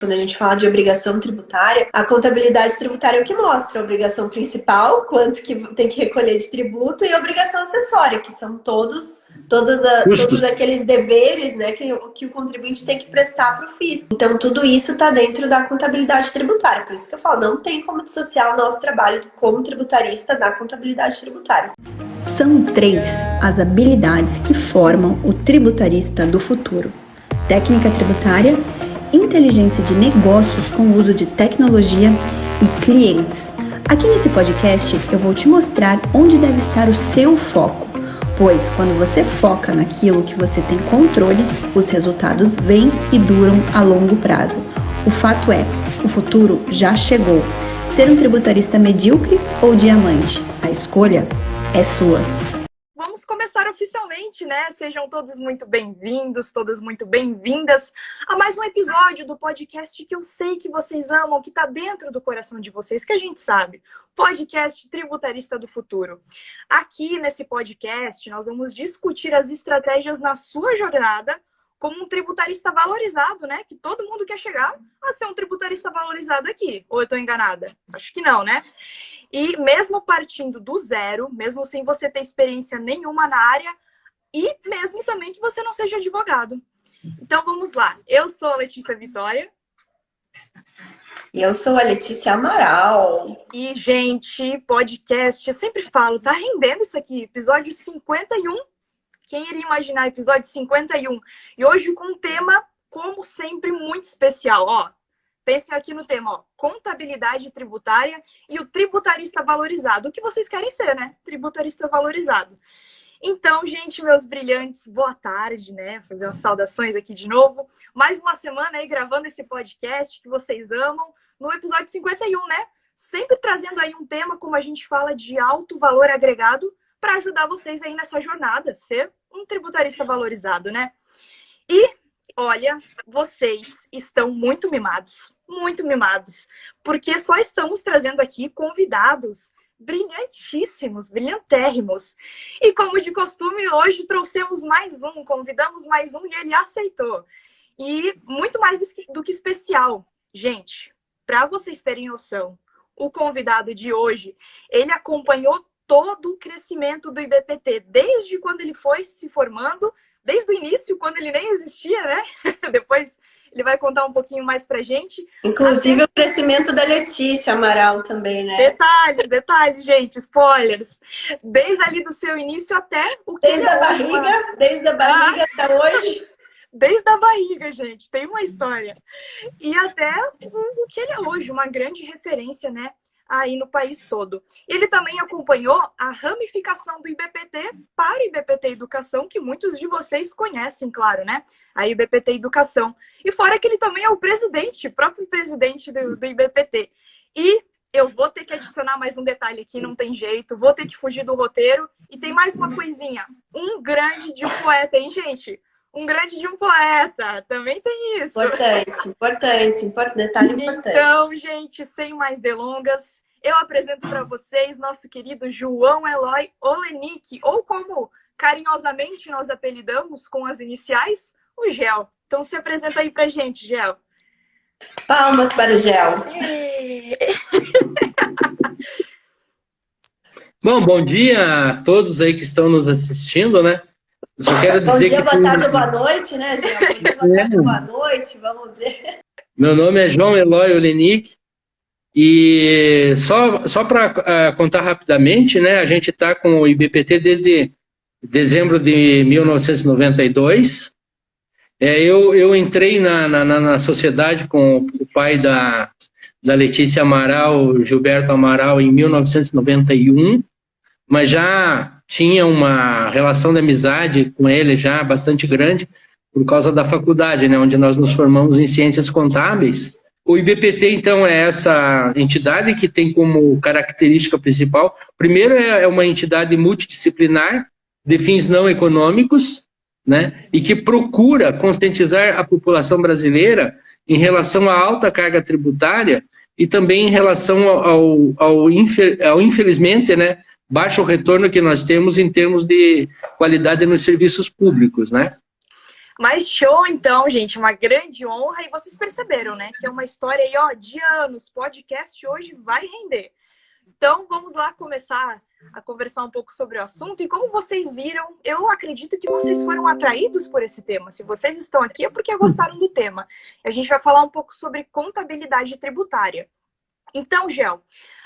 Quando a gente fala de obrigação tributária, a contabilidade tributária é o que mostra a obrigação principal, quanto que tem que recolher de tributo, e a obrigação acessória, que são todos aqueles deveres, né, que o contribuinte tem que prestar para o fisco. Então, tudo isso está dentro da contabilidade tributária. Por isso que eu falo, não tem como dissociar o nosso trabalho como tributarista da contabilidade tributária. São 3 as habilidades que formam o tributarista do futuro: técnica tributária, inteligência de negócios com o uso de tecnologia e clientes. Aqui nesse podcast eu vou te mostrar onde deve estar o seu foco, pois quando você foca naquilo que você tem controle, os resultados vêm e duram a longo prazo. O fato é, o futuro já chegou. Ser um tributarista medíocre ou diamante? A escolha é sua. Vamos começar oficialmente, né? Sejam todos muito bem-vindos, todas muito bem-vindas a mais um episódio do podcast que eu sei que vocês amam, que está dentro do coração de vocês, que a gente sabe. Podcast Tributarista do Futuro. Aqui nesse podcast nós vamos discutir as estratégias na sua jornada como um tributarista valorizado, né? Que todo mundo quer chegar a ser um tributarista valorizado aqui. Ou eu estou enganada? Acho que não, né? E mesmo partindo do zero, mesmo sem você ter experiência nenhuma na área, e mesmo também que você não seja advogado. Então vamos lá. Eu sou a Letícia Vitória. E eu sou a Letícia Amaral. E, gente, podcast, eu sempre falo, tá rendendo isso aqui. Episódio 51. Quem iria imaginar episódio 51? E hoje com um tema, como sempre, muito especial. Ó, pensem aqui no tema, ó, contabilidade tributária e o tributarista valorizado. O que vocês querem ser, né? Tributarista valorizado. Então, gente, meus brilhantes, boa tarde, né? Fazer umas saudações aqui de novo. Mais uma semana aí gravando esse podcast que vocês amam, no episódio 51, né? Sempre trazendo aí um tema, como a gente fala, de alto valor agregado para ajudar vocês aí nessa jornada, ser um tributarista valorizado, né? E olha, vocês estão muito mimados, porque só estamos trazendo aqui convidados brilhantíssimos, brilhantérrimos. E como de costume, hoje trouxemos mais um, convidamos mais um e ele aceitou. E muito mais do que especial. Gente, para vocês terem noção, o convidado de hoje, ele acompanhou todo o crescimento do IBPT, desde quando ele foi se formando, desde o início, quando ele nem existia, né? Depois ele vai contar um pouquinho mais pra gente. Inclusive o crescimento da Letícia Amaral também, né? Detalhes, gente, spoilers. Desde ali do seu início até o que desde a barriga até hoje. Desde a barriga, gente, tem uma história. E até o que ele é hoje, uma grande referência, né? Aí no país todo. Ele também acompanhou a ramificação do IBPT para o IBPT Educação, que muitos de vocês conhecem, claro, né? A IBPT Educação. E fora que ele também é o próprio presidente do IBPT. E eu vou ter que adicionar mais um detalhe aqui, não tem jeito, vou ter que fugir do roteiro. E tem mais uma coisinha, um grande de um poeta, hein, gente? Um grande de um poeta, também tem isso. Importante, detalhe importante. Então, gente, sem mais delongas, eu apresento para vocês nosso querido João Eloy Olenik, ou como carinhosamente nós apelidamos com as iniciais, o Gel. Então, se apresenta aí pra gente, Gel. Palmas para o Gel. Bom dia a todos aí que estão nos assistindo, né? Eu só quero dizer bom dia, boa tarde ou boa noite, né, Gel? Bom dia, boa tarde ou boa noite, vamos ver. Meu nome é João Eloy Olenik e só para contar rapidamente, né? A gente está com o IBPT desde dezembro de 1992. Eu entrei na sociedade com o pai da Letícia Amaral, Gilberto Amaral, em 1991, mas já tinha uma relação de amizade com ele já bastante grande por causa da faculdade, né, onde nós nos formamos em ciências contábeis. O IBPT, então, é essa entidade que tem como característica principal, primeiro é uma entidade multidisciplinar de fins não econômicos, né, e que procura conscientizar a população brasileira em relação à alta carga tributária e também em relação ao infelizmente, né, baixo retorno que nós temos em termos de qualidade nos serviços públicos, né? Mas show, então, gente, uma grande honra. E vocês perceberam, né, que é uma história aí, ó, de anos. Podcast hoje vai render. Então, vamos lá começar a conversar um pouco sobre o assunto. E como vocês viram, eu acredito que vocês foram atraídos por esse tema. Se vocês estão aqui é porque gostaram do tema. A gente vai falar um pouco sobre contabilidade tributária. Então, Gel,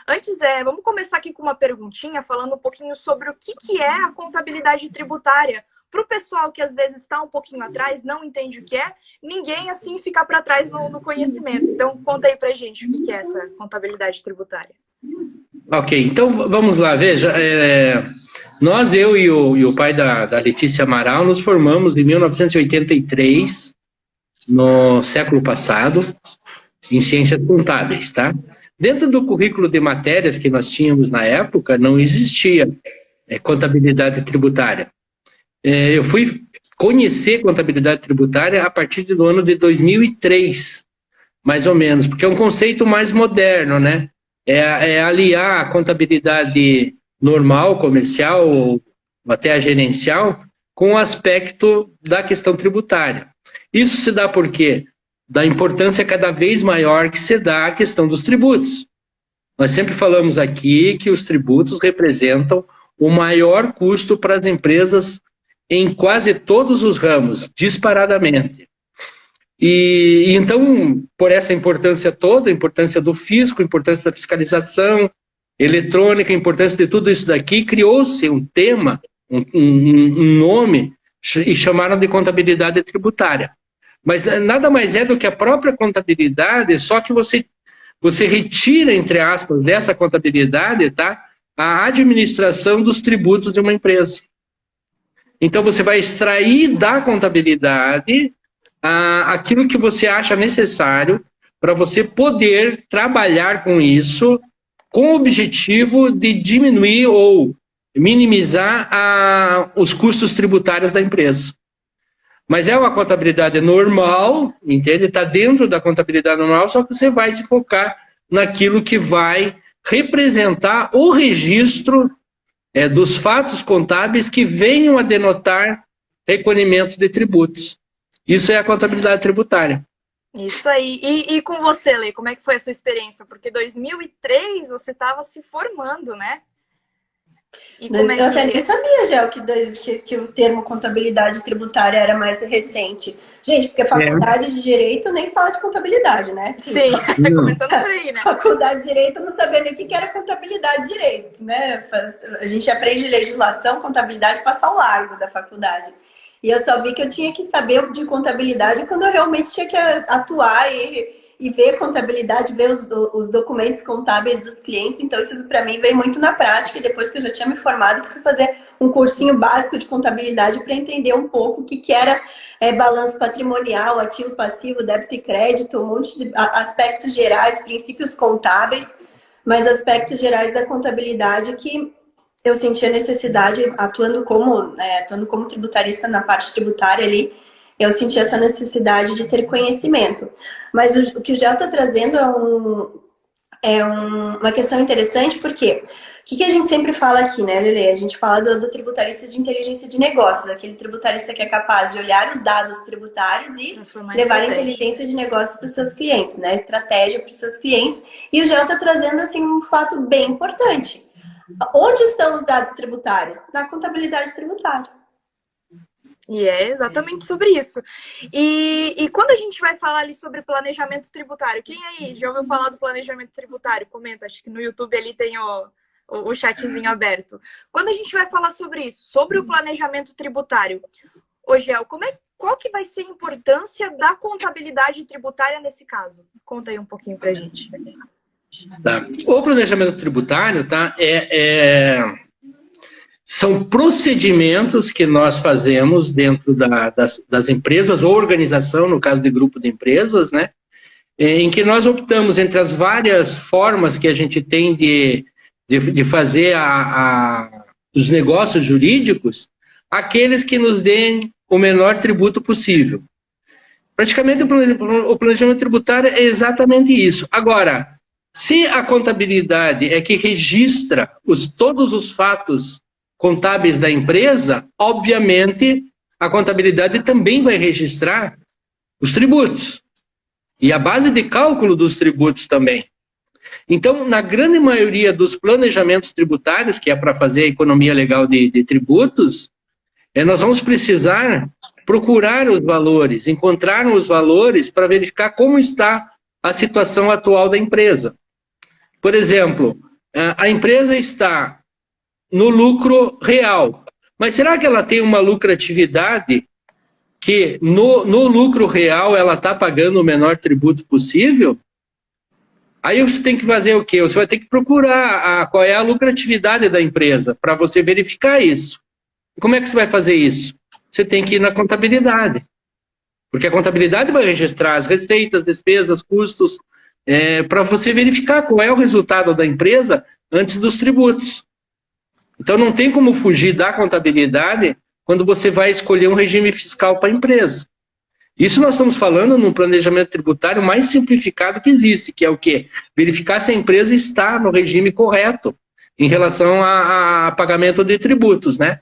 antes, vamos começar aqui com uma perguntinha, falando um pouquinho sobre o que é a contabilidade tributária. Para o pessoal que às vezes está um pouquinho atrás, não entende o que é, ninguém assim fica para trás no conhecimento. Então, conta aí para gente o que é essa contabilidade tributária. Ok, então vamos lá, veja, eu e o pai da Letícia Amaral nos formamos em 1983, no século passado, em ciências contábeis, tá? Dentro do currículo de matérias que nós tínhamos na época, não existia contabilidade tributária. Eu fui conhecer contabilidade tributária a partir do ano de 2003, mais ou menos, porque é um conceito mais moderno, né? É aliar a contabilidade normal, comercial, ou até a gerencial, com o aspecto da questão tributária. Isso se dá por quê? Da importância cada vez maior que se dá à questão dos tributos. Nós sempre falamos aqui que os tributos representam o maior custo para as empresas em quase todos os ramos, disparadamente. E então, por essa importância toda, a importância do fisco, a importância da fiscalização eletrônica, a importância de tudo isso daqui, criou-se um tema, um nome, e chamaram de contabilidade tributária. Mas nada mais é do que a própria contabilidade, só que você retira, entre aspas, dessa contabilidade, tá, a administração dos tributos de uma empresa. Então, você vai extrair da contabilidade aquilo que você acha necessário para você poder trabalhar com isso com o objetivo de diminuir ou minimizar os custos tributários da empresa. Mas é uma contabilidade normal, entende? Está dentro da contabilidade normal, só que você vai se focar naquilo que vai representar o registro dos fatos contábeis que venham a denotar recolhimento de tributos. Isso é a contabilidade tributária. Isso aí. E com você, Lê, como é que foi a sua experiência? Porque em 2003 você estava se formando, né? Eu até nem sabia, Gel, que o termo contabilidade tributária era mais recente. Gente, porque a faculdade de Direito nem fala de contabilidade, né? Sim, começando por aí, né? Faculdade de Direito não sabia nem o que era contabilidade de Direito, né? A gente aprende legislação, contabilidade, passa ao largo da faculdade. E eu só vi que eu tinha que saber de contabilidade quando eu realmente tinha que atuar e ver contabilidade, ver os documentos contábeis dos clientes. Então, isso para mim veio muito na prática. E depois que eu já tinha me formado, eu fui fazer um cursinho básico de contabilidade para entender um pouco o que era balanço patrimonial, ativo, passivo, débito e crédito, um monte de aspectos gerais, princípios contábeis, mas aspectos gerais da contabilidade que eu senti a necessidade, atuando como tributarista na parte tributária ali, eu senti essa necessidade de ter conhecimento. Mas o que o Gel está trazendo uma questão interessante, porque o que a gente sempre fala aqui, né, Lelê? A gente fala do tributarista de inteligência de negócios, aquele tributarista que é capaz de olhar os dados tributários e levar a inteligência de negócios para os seus clientes, né? Estratégia para os seus clientes. E o Gel está trazendo assim, um fato bem importante. Onde estão os dados tributários? Na contabilidade tributária. E é exatamente sobre isso. E quando a gente vai falar ali sobre planejamento tributário, quem aí já ouviu falar do planejamento tributário? Comenta, acho que no YouTube ali tem o chatzinho aberto. Quando a gente vai falar sobre isso, sobre o planejamento tributário, ô Gel, qual que vai ser a importância da contabilidade tributária nesse caso? Conta aí um pouquinho pra gente. Tá. O planejamento tributário, tá, são procedimentos que nós fazemos dentro das empresas, ou organização, no caso de grupo de empresas, né, em que nós optamos entre as várias formas que a gente tem de fazer os negócios jurídicos, aqueles que nos deem o menor tributo possível. Praticamente o planejamento tributário é exatamente isso. Agora, se a contabilidade é que registra todos os fatos contábeis da empresa, obviamente a contabilidade também vai registrar os tributos. E a base de cálculo dos tributos também. Então, na grande maioria dos planejamentos tributários, que é para fazer a economia legal de tributos, nós vamos precisar procurar os valores, encontrar os valores para verificar como está a situação atual da empresa. Por exemplo, a empresa está no lucro real, mas será que ela tem uma lucratividade que no lucro real ela está pagando o menor tributo possível? Aí você tem que fazer o quê? Você vai ter que procurar qual é a lucratividade da empresa para você verificar isso. E como é que você vai fazer isso? Você tem que ir na contabilidade. Porque a contabilidade vai registrar as receitas, despesas, custos, para você verificar qual é o resultado da empresa antes dos tributos. Então não tem como fugir da contabilidade quando você vai escolher um regime fiscal para a empresa. Isso nós estamos falando no planejamento tributário mais simplificado que existe, que é o quê? Verificar se a empresa está no regime correto em relação a pagamento de tributos, né?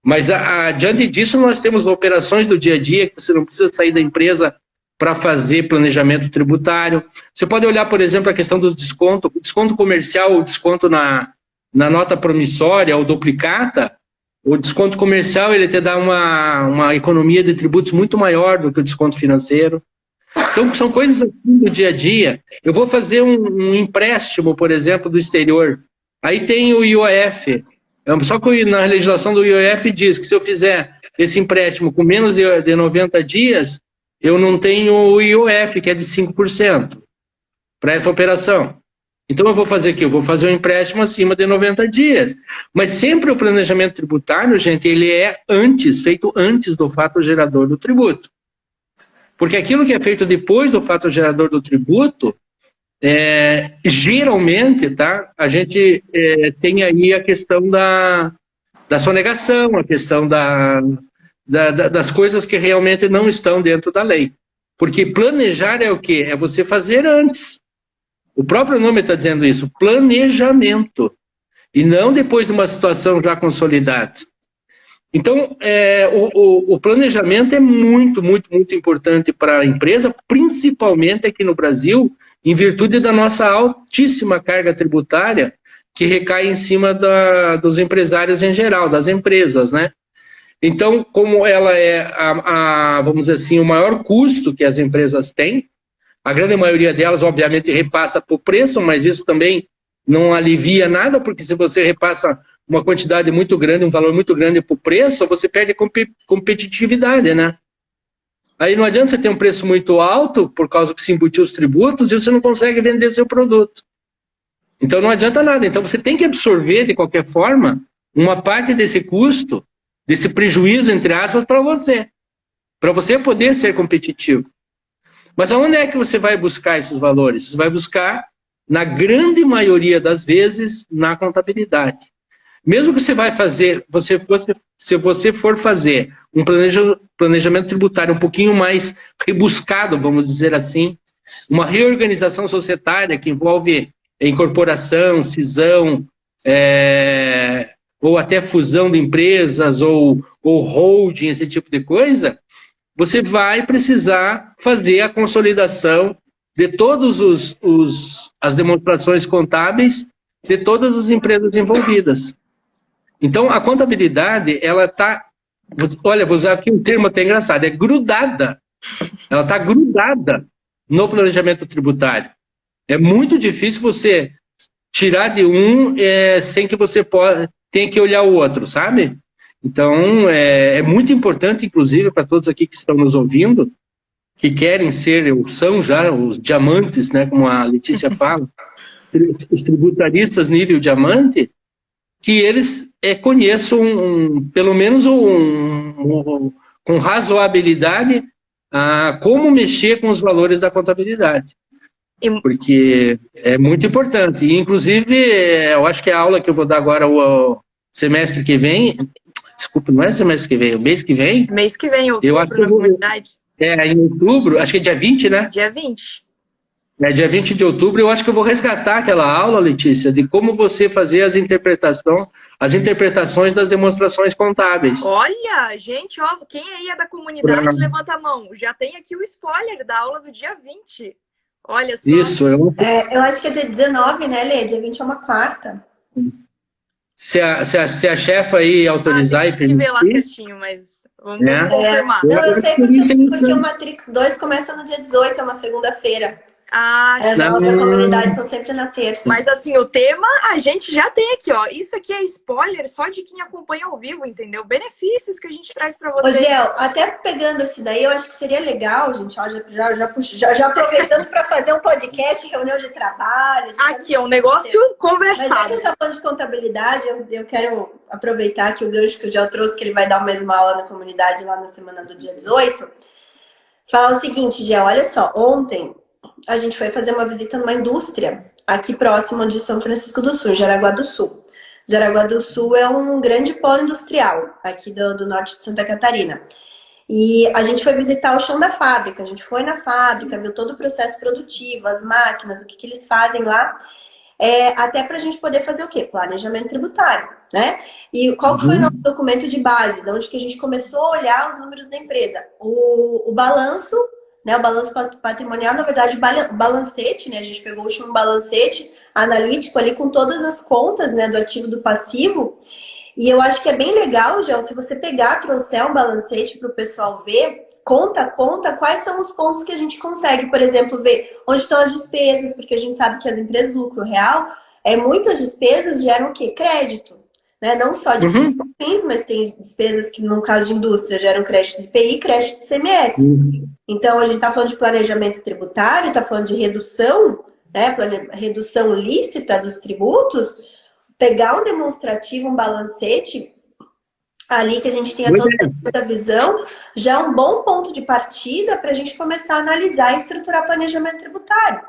Mas, diante disso, nós temos operações do dia a dia, que você não precisa sair da empresa para fazer planejamento tributário. Você pode olhar, por exemplo, a questão do desconto, o desconto comercial, o desconto na nota promissória ou duplicata. O desconto comercial, ele te dá uma economia de tributos muito maior do que o desconto financeiro. Então, são coisas assim do dia a dia. Eu vou fazer um empréstimo, por exemplo, do exterior. Aí tem o IOF. Só que na legislação do IOF diz que se eu fizer esse empréstimo com menos de 90 dias, eu não tenho o IOF, que é de 5%, para essa operação. Então eu vou fazer o quê? Eu vou fazer um empréstimo acima de 90 dias. Mas sempre o planejamento tributário, gente, ele é feito antes do fato gerador do tributo. Porque aquilo que é feito depois do fato gerador do tributo, geralmente, tá, a gente tem aí a questão da sonegação, a questão das coisas que realmente não estão dentro da lei. Porque planejar é o quê? É você fazer antes. O próprio nome está dizendo isso, planejamento. E não depois de uma situação já consolidada. Então, o planejamento é muito, muito, muito importante para a empresa, principalmente aqui no Brasil, em virtude da nossa altíssima carga tributária que recai em cima dos empresários em geral, das empresas, né? Então, como ela é, vamos dizer assim, o maior custo que as empresas têm, a grande maioria delas, obviamente, repassa por preço, mas isso também não alivia nada, porque se você repassa uma quantidade muito grande, um valor muito grande por preço, você perde competitividade, né? Aí não adianta você ter um preço muito alto, por causa que se embutiu os tributos, e você não consegue vender seu produto. Então não adianta nada. Então você tem que absorver, de qualquer forma, uma parte desse custo, desse prejuízo, entre aspas, para você poder ser competitivo. Mas aonde é que você vai buscar esses valores? Você vai buscar, na grande maioria das vezes, na contabilidade. Mesmo que você vai fazer, se você for fazer um planejamento tributário um pouquinho mais rebuscado, vamos dizer assim, uma reorganização societária que envolve incorporação, cisão, ou até fusão de empresas, ou holding, esse tipo de coisa, você vai precisar fazer a consolidação de todas as demonstrações contábeis de todas as empresas envolvidas. Então, a contabilidade, ela está, olha, vou usar aqui um termo até engraçado, é grudada. Ela está grudada no planejamento tributário. É muito difícil você tirar de um sem que você tenha que olhar o outro, sabe? Então, é muito importante, inclusive, para todos aqui que estão nos ouvindo, que querem ser, ou são já os diamantes, né, como a Letícia fala, os tributaristas nível diamante, que eles conheçam, pelo menos com razoabilidade, como mexer com os valores da contabilidade. Porque é muito importante. E, inclusive, eu acho que a aula que eu vou dar agora o semestre que vem, desculpa, não é semestre que vem, o mês que vem? Mês que vem, eu acho que na comunidade. Em outubro, acho que é dia 20, né? Dia 20. É dia 20 de outubro, eu acho que eu vou resgatar aquela aula, Letícia, de como você fazer as interpretações das demonstrações contábeis. Olha, gente, ó, quem aí é da comunidade, levanta a mão. Já tem aqui o spoiler da aula do dia 20. Olha só. Isso, eu acho que é dia 19, né, Lê? Dia 20 é uma quarta. Se a chefa aí autorizar e permitir. Tem que ver lá certinho, mas vamos confirmar. Não, eu sei porque o Matrix 2 começa no dia 18, é uma segunda-feira. As aulas da comunidade são sempre na terça. Mas assim, o tema a gente já tem aqui, ó. Isso aqui é spoiler só de quem acompanha ao vivo, entendeu? Benefícios que a gente traz para vocês. Ô, Gel, até pegando esse daí, eu acho que seria legal, gente, ó, já aproveitando para fazer um podcast, reunião de trabalho. Aqui é um negócio conversado. Mas já que a gente tá falando de contabilidade, eu quero aproveitar que o gancho que o Gel trouxe, que ele vai dar mais uma aula na comunidade lá na semana do dia 18. Falar o seguinte, Gel, olha só, ontem a gente foi fazer uma visita numa indústria aqui próximo de São Francisco do Sul, Jaraguá do Sul. Jaraguá do Sul é um grande polo industrial aqui do norte de Santa Catarina. E a gente foi visitar o chão da fábrica. A gente foi na fábrica, viu todo o processo produtivo, as máquinas, o que eles fazem lá. Até para a gente poder fazer o quê? Planejamento tributário, né? E qual que foi o nosso documento de base? De onde que a gente começou a olhar os números da empresa? O balanço, né? O balanço patrimonial, na verdade, o balancete, né? A gente pegou o último balancete analítico ali com todas as contas, né? Do ativo e do passivo. E eu acho que é bem legal, Gel, se você pegar, trouxer um balancete para o pessoal ver, conta quais são os pontos que a gente consegue, por exemplo, ver onde estão as despesas, porque a gente sabe que as empresas de lucro real, muitas despesas geram o quê? Crédito, né? Não só de PIS, mas tem despesas que, no caso de indústria, geram crédito de IPI e crédito de ICMS. Então, a gente está falando de planejamento tributário, está falando de redução, né? Redução lícita dos tributos, pegar um demonstrativo, um balancete, ali que a gente tenha toda a visão, já é um bom ponto de partida para a gente começar a analisar e estruturar planejamento tributário.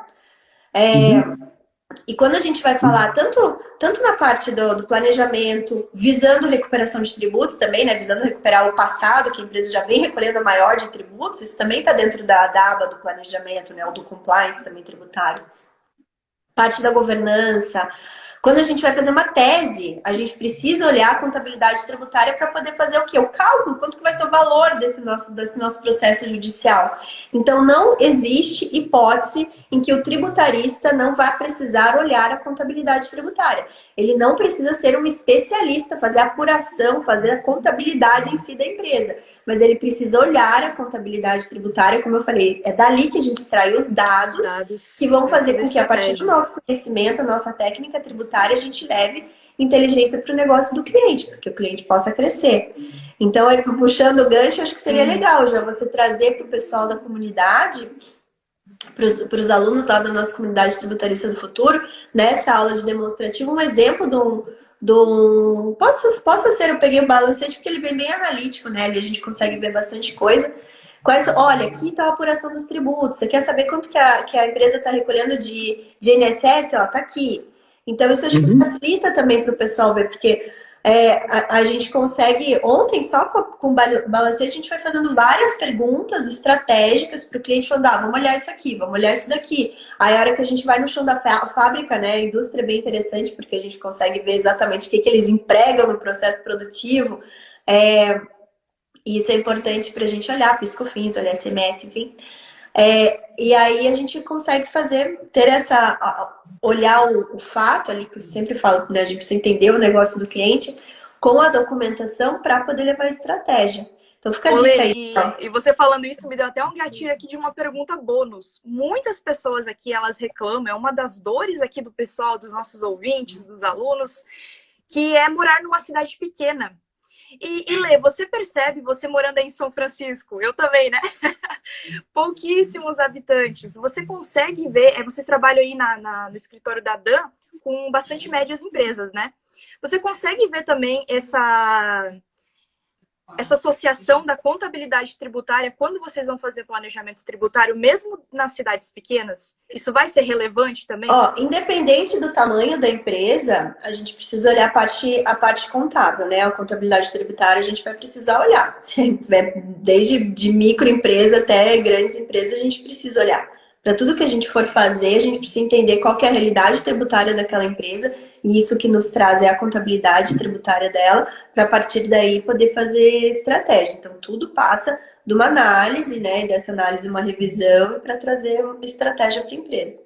E quando a gente vai falar tanto na parte do planejamento, visando recuperação de tributos também, né? Visando recuperar o passado, que a empresa já vem recolhendo a maior de tributos, isso também está dentro da aba do planejamento, né? Ou do compliance também tributário. Parte da governança. Quando a gente vai fazer uma tese, a gente precisa olhar a contabilidade tributária para poder fazer o quê? O cálculo, quanto que vai ser o valor desse nosso processo judicial. Então, não existe hipótese em que o tributarista não vai precisar olhar a contabilidade tributária. Ele não precisa ser um especialista, fazer a apuração, fazer a contabilidade em si da empresa. Mas ele precisa olhar a contabilidade tributária, como eu falei, é dali que a gente extrai os dados que vão fazer com que, a partir do nosso conhecimento, a nossa técnica tributária, a gente leve inteligência para o negócio do cliente, porque o cliente possa crescer. Então, aí, puxando o gancho, acho que seria legal já você trazer para o pessoal da comunidade, para os alunos lá da nossa comunidade tributarista do futuro, nessa aula de demonstrativo, um exemplo possa ser, eu peguei o balancete porque ele vem bem analítico, né? Ali a gente consegue ver bastante coisa. Olha, aqui está a apuração dos tributos. Você quer saber quanto que a empresa está recolhendo de INSS? Ó, tá aqui. Então, isso acho que facilita também para o pessoal ver, porque a gente consegue, ontem, só com o balancete, a gente vai fazendo várias perguntas estratégicas para o cliente, falando, vamos olhar isso aqui, vamos olhar isso daqui. Aí, a hora que a gente vai no chão da fábrica, né, a indústria é bem interessante, porque a gente consegue ver exatamente o que eles empregam no processo produtivo. E isso é importante para a gente olhar, PIS/COFINS, olhar ICMS, enfim. E aí a gente consegue olhar o fato ali, que eu sempre falo, né? A gente precisa entender o negócio do cliente com a documentação para poder levar a estratégia. Então fica a dica aí. E você falando isso me deu até um gatilho aqui de uma pergunta bônus. Muitas pessoas aqui, elas reclamam, é uma das dores aqui do pessoal, dos nossos ouvintes, dos alunos, que é morar numa cidade pequena. E Lê, você percebe, você morando aí em São Francisco, eu também, né? Pouquíssimos habitantes. Você consegue ver, vocês trabalham aí no escritório da Dan com bastante médias empresas, né? Você consegue ver também essa associação da contabilidade tributária quando vocês vão fazer planejamento tributário, mesmo nas cidades pequenas? Isso vai ser relevante também? Independente do tamanho da empresa, a gente precisa olhar a parte contábil, né? A contabilidade tributária a gente vai precisar olhar. Desde de microempresa até grandes empresas, a gente precisa olhar Para tudo que a gente for fazer, a gente precisa entender qual que é a realidade tributária daquela empresa, e isso que nos traz é a contabilidade tributária dela, para a partir daí poder fazer estratégia. Então, tudo passa de uma análise, né? Dessa análise, uma revisão, para trazer uma estratégia para a empresa.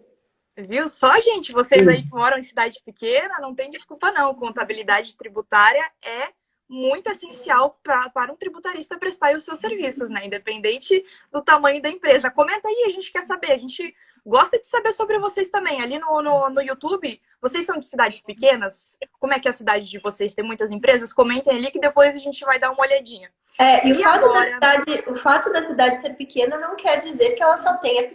Viu só, gente? Vocês aí que moram em cidade pequena, não tem desculpa não. Contabilidade tributária é muito essencial para um tributarista prestar os seus serviços, né? Independente do tamanho da empresa. Comenta aí, a gente quer saber. A gente gosta de saber sobre vocês também. Ali no YouTube, vocês são de cidades pequenas? Como é que é a cidade de vocês? Tem muitas empresas? Comentem ali que depois a gente vai dar uma olhadinha. E o fato da cidade ser pequena não quer dizer que ela só tenha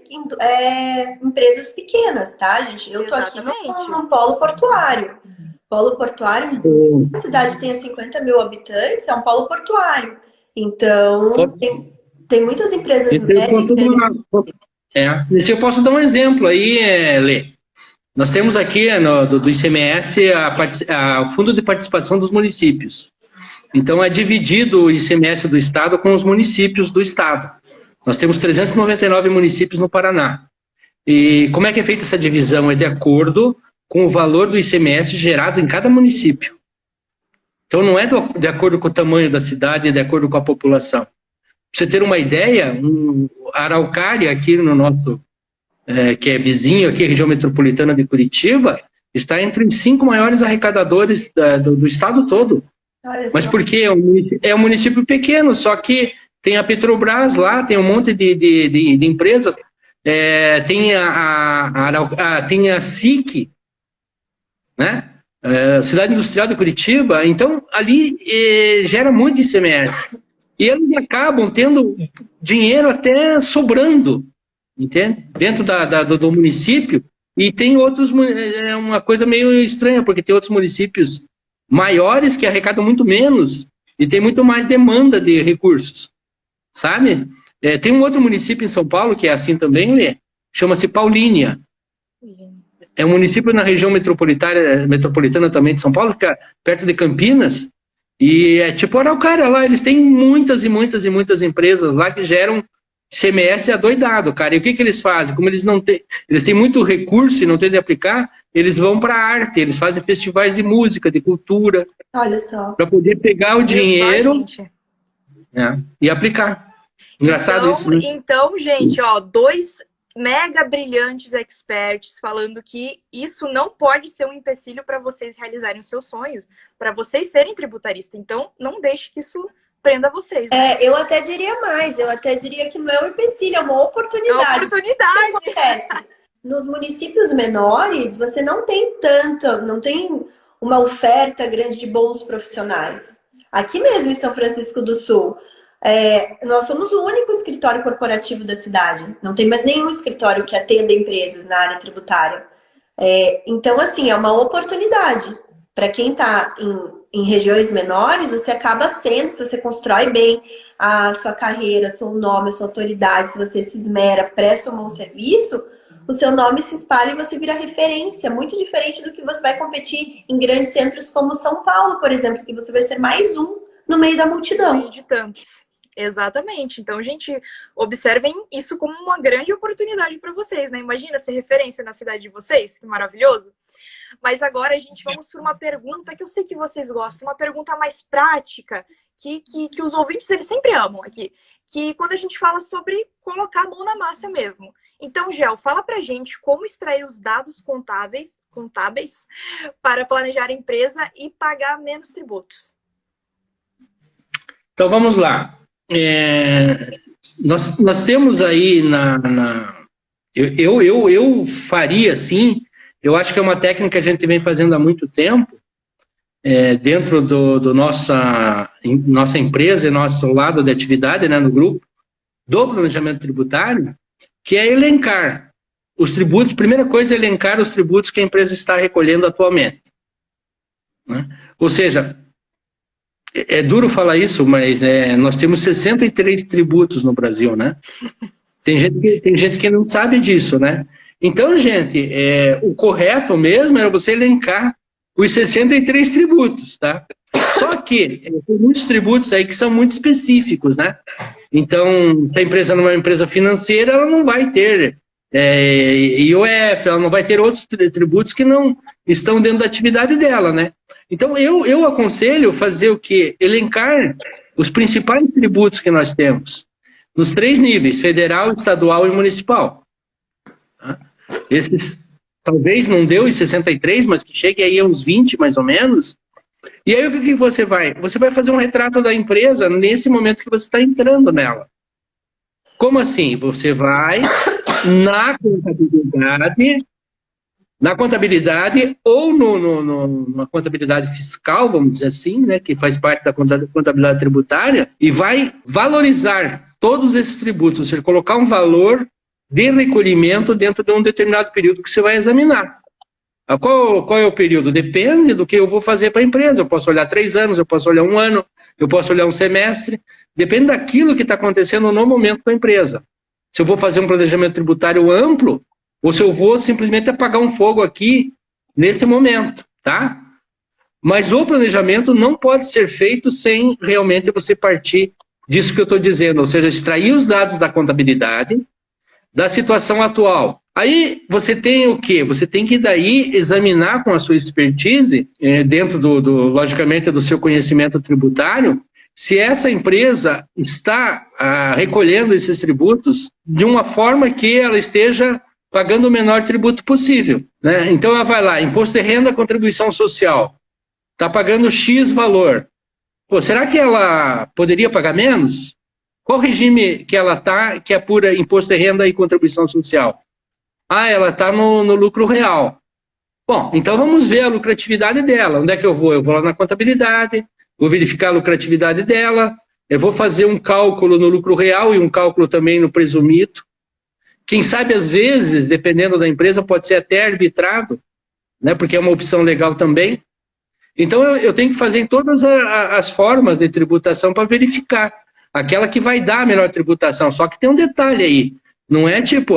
empresas pequenas, tá, gente? Eu tô aqui num polo portuário. Polo portuário, a cidade tem 50 mil habitantes, é um polo portuário. Então, tem muitas empresas médias. Se eu posso dar um exemplo aí, Lê. Nós temos aqui do ICMS o Fundo de Participação dos Municípios. Então, é dividido o ICMS do Estado com os municípios do Estado. Nós temos 399 municípios no Paraná. E como é que é feita essa divisão? É de acordo com o valor do ICMS gerado em cada município. Então, não é de acordo com o tamanho da cidade, é de acordo com a população. Para você ter uma ideia, Araucária, aqui no nosso, que é vizinho aqui, região metropolitana de Curitiba, está entre os 5 maiores arrecadadores do estado todo. Mas por quê? É um município pequeno, só que tem a Petrobras lá, tem um monte de empresas, tem a SIC, né? Cidade Industrial de Curitiba, então ali gera muito ICMS. E eles acabam tendo dinheiro até sobrando, entende? Dentro do município, e tem outros, é uma coisa meio estranha, porque tem outros municípios maiores que arrecadam muito menos e tem muito mais demanda de recursos, sabe? Tem um outro município em São Paulo que é assim também, chama-se Paulínia. É um município na região metropolitana também de São Paulo, fica perto de Campinas, e é tipo Araucária lá, eles têm muitas e muitas e muitas empresas lá que geram ICMS adoidado, cara. E o que eles fazem? Como eles têm muito recurso e não têm de aplicar, eles vão para a arte, eles fazem festivais de música, de cultura. Olha só. Para poder pegar o dinheiro e aplicar. Engraçado isso, né? Então, gente, dois mega brilhantes experts falando que isso não pode ser um empecilho para vocês realizarem os seus sonhos, para vocês serem tributaristas. Então, não deixe que isso prenda vocês. Né? Eu até diria mais, eu até diria que não é um empecilho, é uma oportunidade. É uma oportunidade. O que acontece? Nos municípios menores, você não tem uma oferta grande de bons profissionais. Aqui mesmo em São Francisco do Sul, nós somos o único escritório corporativo da cidade. Não tem mais nenhum escritório que atenda empresas na área tributária. Então, assim, é uma oportunidade. Para quem está em regiões menores, você acaba sendo, se você constrói bem a sua carreira, seu nome, a sua autoridade, se você se esmera, presta um bom serviço, o seu nome se espalha e você vira referência. Muito diferente do que você vai competir em grandes centros como São Paulo, por exemplo, que você vai ser mais um no meio da multidão. No meio de tantos. Exatamente. Então, gente, observem isso como uma grande oportunidade para vocês, né? Imagina ser referência na cidade de vocês, que maravilhoso. Mas agora a gente vamos para uma pergunta que eu sei que vocês gostam, uma pergunta mais prática, que os ouvintes eles sempre amam aqui, que quando a gente fala sobre colocar a mão na massa mesmo. Então, Gel, fala pra gente como extrair os dados contábeis para planejar a empresa e pagar menos tributos. Então, vamos lá. Nós temos aí eu faria assim, eu acho que é uma técnica que a gente vem fazendo há muito tempo, dentro do nossa empresa e nosso lado de atividade, né, no grupo, do planejamento tributário, que é elencar os tributos. Primeira coisa é elencar os tributos que a empresa está recolhendo atualmente. Né? Ou seja, é duro falar isso, mas nós temos 63 tributos no Brasil, né? Tem gente que não sabe disso, né? Então, gente, o correto mesmo era você elencar os 63 tributos, tá? Só que tem muitos tributos aí que são muito específicos, né? Então, se a empresa não é uma empresa financeira, ela não vai ter IOF, ela não vai ter outros tributos que não estão dentro da atividade dela, né? Então, eu aconselho fazer o quê? Elencar os principais tributos que nós temos, nos 3 níveis, federal, estadual e municipal. Tá? Esses, talvez não deu em 63, mas que chegue aí a uns 20, mais ou menos. E aí, o que você vai? Você vai fazer um retrato da empresa nesse momento que você está entrando nela. Como assim? Você vai na contabilidade ou numa contabilidade fiscal, vamos dizer assim, né, que faz parte da contabilidade tributária, e vai valorizar todos esses tributos, ou seja, colocar um valor de recolhimento dentro de um determinado período que você vai examinar. Qual é o período? Depende do que eu vou fazer para a empresa. Eu posso olhar 3 anos, eu posso olhar 1 ano, eu posso olhar um semestre. Depende daquilo que está acontecendo no momento com a empresa. Se eu vou fazer um planejamento tributário amplo, ou se eu vou simplesmente apagar um fogo aqui, nesse momento, tá? Mas o planejamento não pode ser feito sem realmente você partir disso que eu estou dizendo, ou seja, extrair os dados da contabilidade, da situação atual. Aí você tem o quê? Você tem que daí examinar com a sua expertise, dentro logicamente, do seu conhecimento tributário, se essa empresa está recolhendo esses tributos de uma forma que ela esteja pagando o menor tributo possível, né? Então ela vai lá, imposto de renda, contribuição social, está pagando X valor. Pô, será que ela poderia pagar menos? Qual regime que ela está, que apura imposto de renda e contribuição social? Ela está no lucro real. Bom, então vamos ver a lucratividade dela. Onde é que eu vou? Eu vou lá na contabilidade, vou verificar a lucratividade dela, eu vou fazer um cálculo no lucro real e um cálculo também no presumido. Quem sabe, às vezes, dependendo da empresa, pode ser até arbitrado, né, porque é uma opção legal também. Então, eu tenho que fazer em todas as formas de tributação para verificar aquela que vai dar a melhor tributação. Só que tem um detalhe aí. Não é tipo,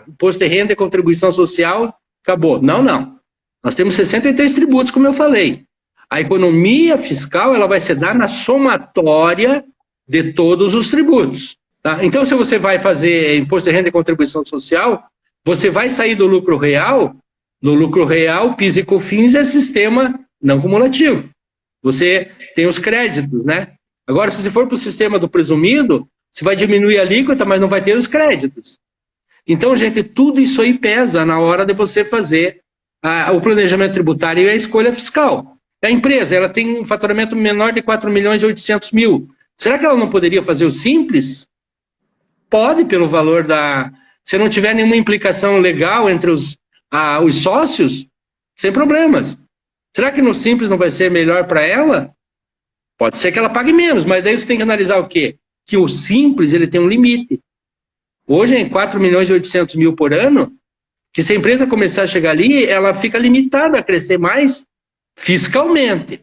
imposto de renda e contribuição social, acabou. Não, não. Nós temos 63 tributos, como eu falei. A economia fiscal ela vai se dar na somatória de todos os tributos. Tá? Então, se você vai fazer imposto de renda e contribuição social, você vai sair do lucro real. No lucro real, PIS e COFINS é sistema não cumulativo. Você tem os créditos, né? Agora, se você for para o sistema do presumido, você vai diminuir a alíquota, mas não vai ter os créditos. Então, gente, tudo isso aí pesa na hora de você fazer o planejamento tributário e a escolha fiscal. A empresa, ela tem um faturamento menor de 4.800.000. Será que ela não poderia fazer o simples? Pode, pelo valor da... Se não tiver nenhuma implicação legal entre os sócios, sem problemas. Será que no simples não vai ser melhor para ela? Pode ser que ela pague menos, mas daí você tem que analisar o quê? Que o simples ele tem um limite. Hoje, em 4.800.000 por ano, que se a empresa começar a chegar ali, ela fica limitada a crescer mais fiscalmente.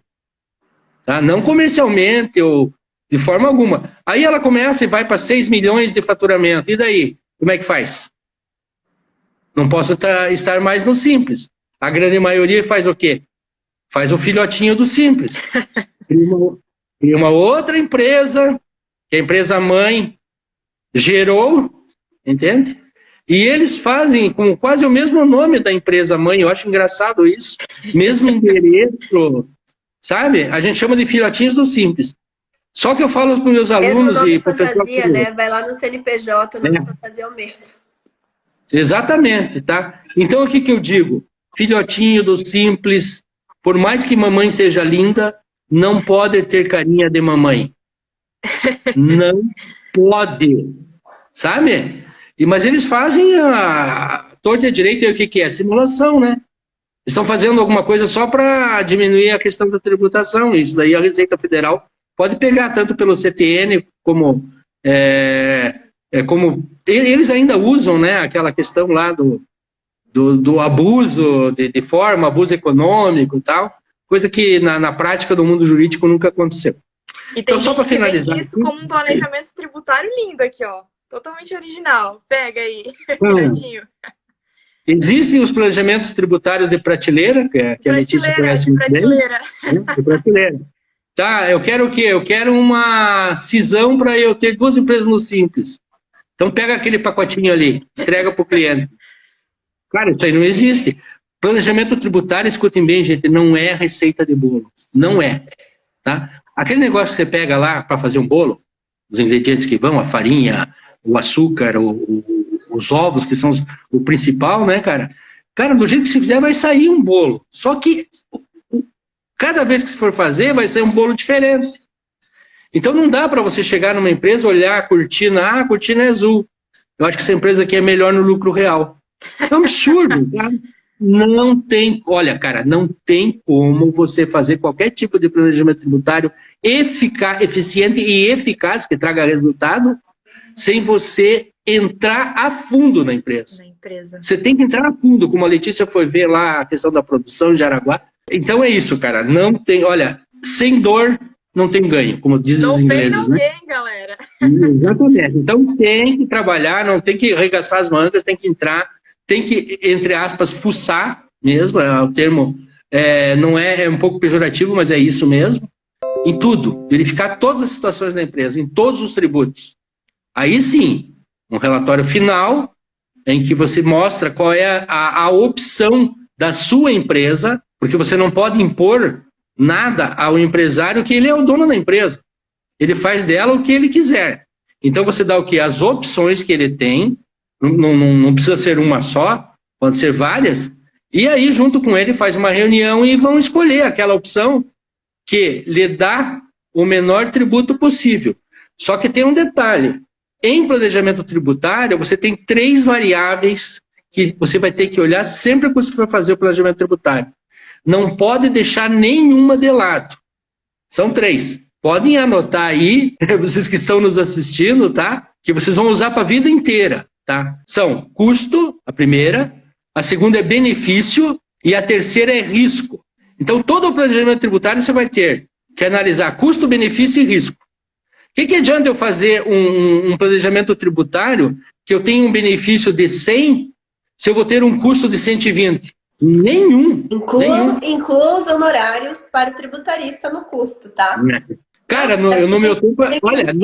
Tá? Não comercialmente ou de forma alguma. Aí ela começa e vai para 6 milhões de faturamento. E daí? Como é que faz? Não posso estar mais no simples. A grande maioria faz o quê? Faz o filhotinho do simples. Cria uma outra empresa, que a empresa mãe gerou, entende? E eles fazem com quase o mesmo nome da empresa mãe. Eu acho engraçado isso. Mesmo endereço, sabe? A gente chama de filhotinhos do simples. Só que eu falo para os meus alunos e para o pessoal... né? Vai lá no CNPJ, o nome fantasia é o mesmo. Exatamente, tá? Então, o que eu digo? Filhotinho do simples, por mais que mamãe seja linda, não pode ter carinha de mamãe. Não pode. Sabe? Mas eles fazem a torta e a direita, e o que é? Simulação, né? Estão fazendo alguma coisa só para diminuir a questão da tributação. Isso daí a Receita Federal pode pegar tanto pelo CTN como... como eles ainda usam, né, aquela questão lá do abuso de forma, abuso econômico e tal, coisa que na prática do mundo jurídico nunca aconteceu. E tem então, só para finalizar isso aqui, como um planejamento tributário lindo aqui, ó, totalmente original. Pega aí, existem os planejamentos tributários de prateleira, que a Letícia conhece muito bem. De prateleira. Tá, eu quero o quê? Eu quero uma cisão para eu ter 2 empresas no Simples. Então pega aquele pacotinho ali, entrega para o cliente. Cara, isso aí não existe. Planejamento tributário, escutem bem, gente, não é receita de bolo. Não é. Tá? Aquele negócio que você pega lá para fazer um bolo, os ingredientes que vão, a farinha, o açúcar, os ovos, que são o principal, né, cara? Cara, do jeito que se fizer, vai sair um bolo. Só que cada vez que você for fazer, vai ser um bolo diferente. Então não dá para você chegar numa empresa, olhar a cortina é azul. Eu acho que essa empresa aqui é melhor no lucro real. É um absurdo, tá? Não tem, olha, cara, não tem como você fazer qualquer tipo de planejamento tributário eficiente e eficaz, que traga resultado, sem você entrar a fundo na empresa. Você tem que entrar a fundo, como a Letícia foi ver lá a questão da produção em Jaraguá. Então é isso, cara, não tem, olha, sem dor não tem ganho, como dizem os ingleses, não né? Tem, galera. Exatamente. Então tem que trabalhar, não tem que arregaçar as mangas, tem que entrar, tem que, entre aspas, fuçar mesmo, o termo não é um pouco pejorativo, mas é isso mesmo, em tudo, verificar todas as situações da empresa, em todos os tributos. Aí sim, um relatório final, em que você mostra qual é a opção da sua empresa, porque você não pode impor nada ao empresário, que ele é o dono da empresa. Ele faz dela o que ele quiser. Então você dá o quê? As opções que ele tem, não precisa ser uma só, pode ser várias, e aí junto com ele faz uma reunião e vão escolher aquela opção que lhe dá o menor tributo possível. Só que tem um detalhe, em planejamento tributário você tem 3 variáveis que você vai ter que olhar sempre que você for fazer o planejamento tributário. Não pode deixar nenhuma de lado. São 3. Podem anotar aí, vocês que estão nos assistindo, tá? Que vocês vão usar para a vida inteira, tá? São custo, a primeira, a segunda é benefício e a terceira é risco. Então, todo o planejamento tributário você vai ter que analisar custo, benefício e risco. O que adianta eu fazer um planejamento tributário que eu tenho um benefício de 100 se eu vou ter um custo de 120? Nenhum. Inclua os honorários para o tributarista no custo, tá? Cara, no meu tempo, olha,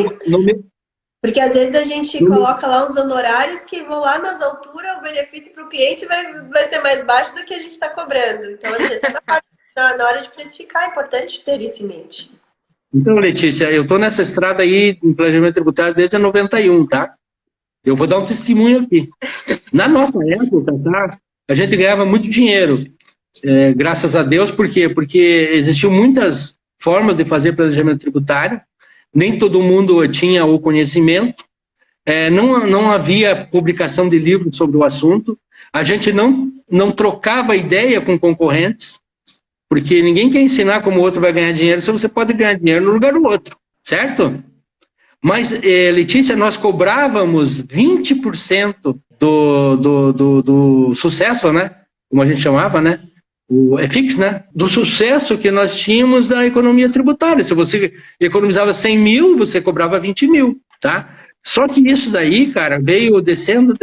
porque às vezes a gente coloca lá os honorários que vão lá nas alturas, o benefício para o cliente vai ser mais baixo do que a gente está cobrando. Então, na hora de precificar, é importante ter isso em mente. Então, Letícia, eu estou nessa estrada aí em planejamento tributário desde 91, tá? Eu vou dar um testemunho aqui. Na nossa época, tá? A gente ganhava muito dinheiro, graças a Deus, por quê? Porque existiam muitas formas de fazer planejamento tributário, nem todo mundo tinha o conhecimento, não havia publicação de livros sobre o assunto, a gente não trocava ideia com concorrentes, porque ninguém quer ensinar como o outro vai ganhar dinheiro se você pode ganhar dinheiro no lugar do outro, certo? Mas, Letícia, nós cobrávamos 20% do sucesso, né? Como a gente chamava, né? O EFIX, né? Do sucesso que nós tínhamos da economia tributária. Se você economizava 100 mil, você cobrava 20 mil, tá? Só que isso daí, cara, veio descendo.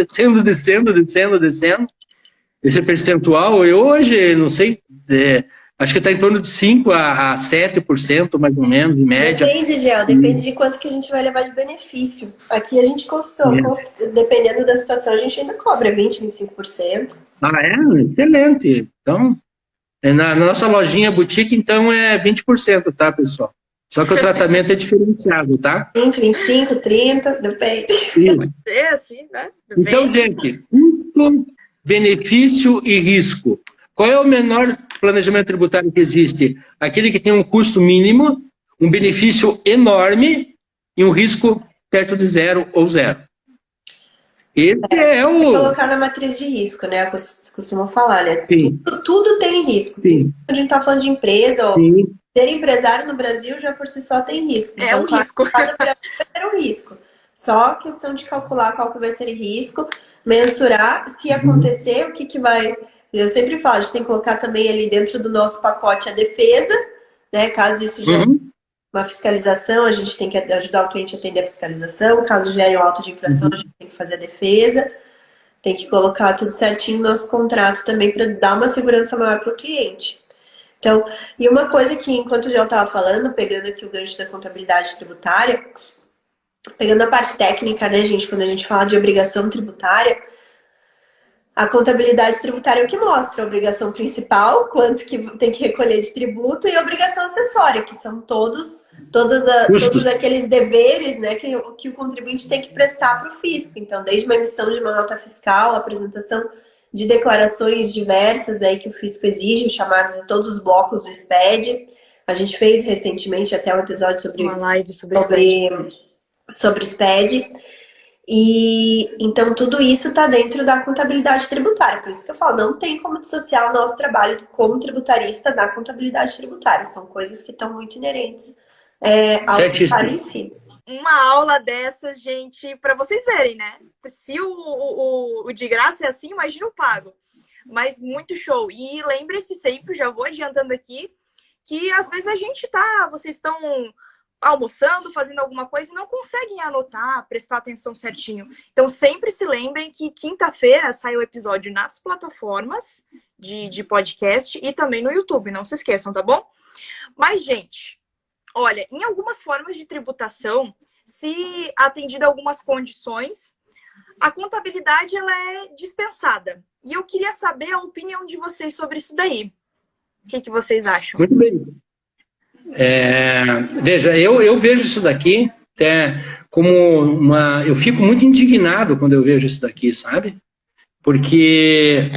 Esse percentual, e hoje, não sei, acho que está em torno de 5% a 7%, mais ou menos, em média. Depende, Gel, depende de quanto que a gente vai levar de benefício. Aqui a gente dependendo da situação, a gente ainda cobra 20%, 25%. Excelente. Então, na nossa lojinha boutique, então, é 20%, tá, pessoal? Só que o tratamento é diferenciado, tá? 20, 25, 30, depende. Isso. É assim, né? Então, gente, custo, benefício e risco. Qual é o menor planejamento tributário que existe? Aquele que tem um custo mínimo, um benefício enorme e um risco perto de 0 ou 0. Esse é o... Colocar na matriz de risco, né? Costumam falar, né? Sim. Tudo tem risco. Sim. A gente tá falando de empresa, ou Sim. ser empresário no Brasil já por si só tem risco. É um risco. Cada operação vai ter um risco. Só questão de calcular qual que vai ser o risco, mensurar, se acontecer, o que vai... Eu sempre falo, a gente tem que colocar também ali dentro do nosso pacote a defesa, né? Caso isso gere uma fiscalização, a gente tem que ajudar o cliente a atender a fiscalização. Caso gere um auto de infração, a gente tem que fazer a defesa. Tem que colocar tudo certinho no nosso contrato também para dar uma segurança maior para o cliente. Então, e uma coisa que, enquanto o Gel estava falando, pegando aqui o gancho da contabilidade tributária, pegando a parte técnica, né, gente, quando a gente fala de obrigação tributária, a contabilidade tributária é o que mostra a obrigação principal, quanto que tem que recolher de tributo, e a obrigação acessória, que são todos aqueles deveres, né, que o contribuinte tem que prestar para o fisco. Então, desde uma emissão de uma nota fiscal, a apresentação de declarações diversas aí que o fisco exige, chamadas de todos os blocos do SPED. A gente fez recentemente até um episódio sobre uma live sobre SPED. E então tudo isso está dentro da contabilidade tributária. Por isso que eu falo, não tem como dissociar o nosso trabalho como tributarista da contabilidade tributária. São coisas que estão muito inerentes ao trabalho em si. Uma aula dessas, gente, para vocês verem, né? Se o de graça é assim, imagina o pago. Mas muito show. E lembre-se sempre, já vou adiantando aqui, que às vezes vocês estão almoçando, fazendo alguma coisa e não conseguem anotar, prestar atenção certinho. Então, sempre se lembrem que quinta-feira sai o episódio nas plataformas de podcast e também no YouTube. Não se esqueçam, tá bom? Mas, gente, olha, em algumas formas de tributação, se atendida a algumas condições, a contabilidade ela é dispensada. E eu queria saber a opinião de vocês sobre isso daí. O que vocês acham? Muito bem. Veja, eu vejo isso daqui até como eu fico muito indignado quando eu vejo isso daqui, sabe? Porque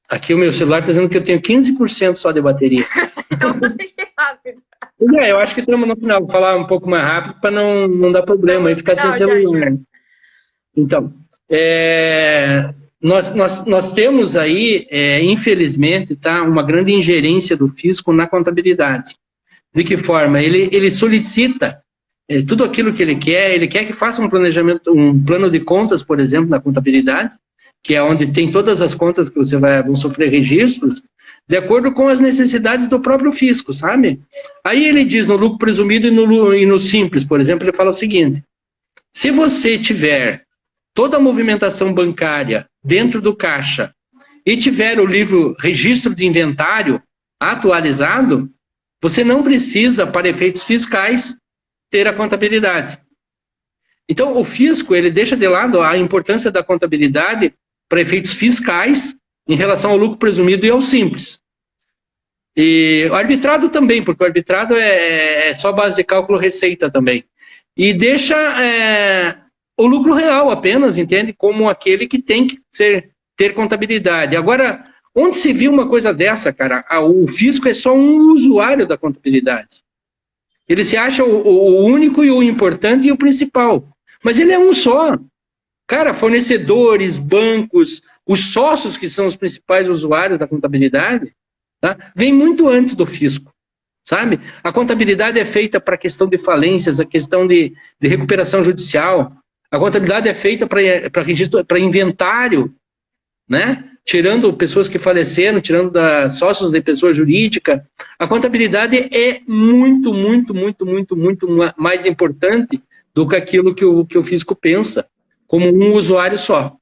aqui o meu celular está dizendo que eu tenho 15% só de bateria. Rápido. Eu acho que estamos no final. Vou falar um pouco mais rápido para não dar problema aí ficar sem celular. Então, nós temos aí, infelizmente, tá, uma grande ingerência do fisco na contabilidade. De que forma? Ele solicita tudo aquilo que ele quer que faça um planejamento, um plano de contas, por exemplo, na contabilidade, que é onde tem todas as contas que vão sofrer registros, de acordo com as necessidades do próprio fisco, sabe? Aí ele diz no lucro presumido e no simples, por exemplo, ele fala o seguinte: se você tiver toda a movimentação bancária dentro do caixa e tiver o livro registro de inventário atualizado, você não precisa, para efeitos fiscais, ter a contabilidade. Então, o fisco, ele deixa de lado a importância da contabilidade para efeitos fiscais em relação ao lucro presumido e ao simples. E o arbitrado também, porque o arbitrado é só base de cálculo receita também. E deixa o lucro real apenas, entende? Como aquele que tem que ter contabilidade. Agora, onde se viu uma coisa dessa, cara? O fisco é só um usuário da contabilidade. Ele se acha o único e o importante e o principal. Mas ele é um só. Cara, fornecedores, bancos, os sócios que são os principais usuários da contabilidade, tá? Vem muito antes do fisco, sabe? A contabilidade é feita para a questão de falências, a questão de recuperação judicial. A contabilidade é feita para registro, para inventário, né? Tirando pessoas que faleceram, tirando sócios de pessoa jurídica. A contabilidade é muito, muito, muito, muito, muito mais importante do que aquilo que o fisco pensa, como um usuário só,